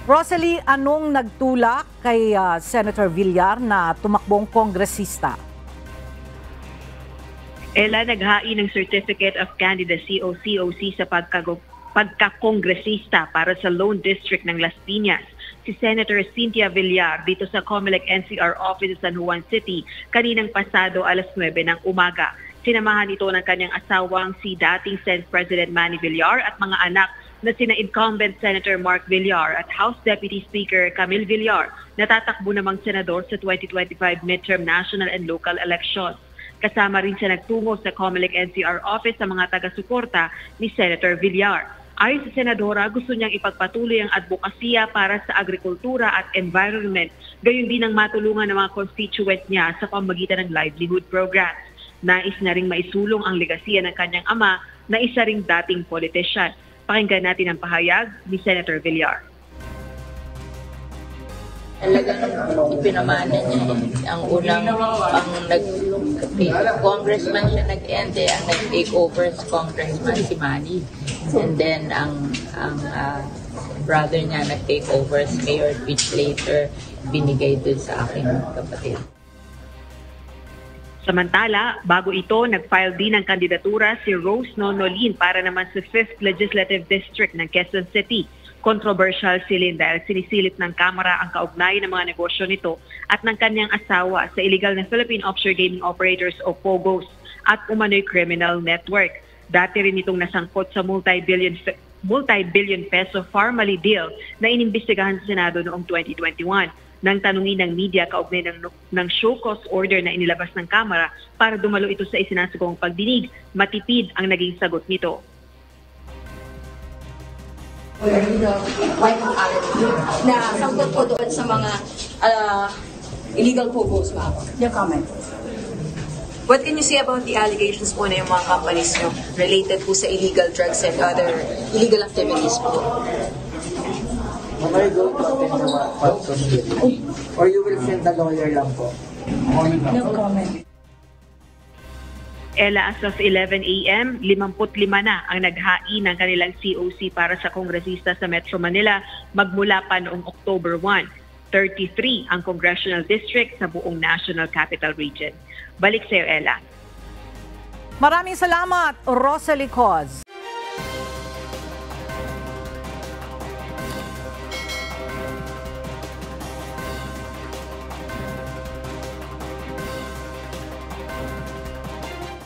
Rosalie, anong nagtulak kay Senator Villar na tumakbong kongresista? Ella, naghain ng Certificate of Candidacy o COC sa pagkakongresista para sa Lone District ng Las Piñas. Si Senator Cynthia Villar dito sa COMELEC NCR office sa San Juan City kaninang pasado alas 9 ng umaga. Sinamahan ito ng kanyang asawang si dating Senate President Manny Villar at mga anak na sina incumbent Senator Mark Villar at House Deputy Speaker Camille Villar na tatakbo namang senador sa 2025 midterm national and local elections. Kasama rin siya nagtungo sa COMELEC NCR office sa mga taga-suporta ni Senator Villar. Ayon sa senadora, gusto niyang ipagpatuloy ang advokasya para sa agrikultura at environment, gayon din ang matulungan ng mga constituents niya sa pamamagitan ng livelihood programs. Nais na ring maisulong ang legasiya ng kanyang ama na isa ring dating politician. Pakinggan natin ang pahayag ni Senator Villar. Talagang pinamana niya ang unang congressman siya nag-ende, ang nag-take over sa congressman si Manny. And then ang brother niya nag-take over as mayor, which later binigay dun sa aking kapatid. Samantala, bago ito, nag-file din ng kandidatura si Rose Nonolin para naman sa 5th Legislative District ng Quezon City. Controversial silin dahil sinisilip ng Kamara ang kaugnayan ng mga negosyo nito at ng kanyang asawa sa illegal na Philippine Offshore Gaming Operators o POGOs at umano'y criminal network. Dati rin itong nasangkot sa multi-billion peso Farmally deal na inimbestigahan sa Senado noong 2021. Nang tanungin ng media kaugnay ng show cause order na inilabas ng Kamara para dumalo ito sa isinasagawang pagdinig, matipid ang naging sagot nito. Na sangkot po doon sa mga illegal POGOs, ma'am. Your comment. What can you say about the allegations po na yung mga companies nyo related po sa illegal drugs and other illegal activities po? Are you going to attend the hearing? Or you will send a lawyer lang po? No comment. Ella, as of 11 a.m., 55 na ang naghain ng kanilang COC para sa kongresista sa Metro Manila magmula pa noong October 1. 33 ang congressional district sa buong National Capital Region. Balik sa iyo, Ella. Maraming salamat, Rosalie Coz.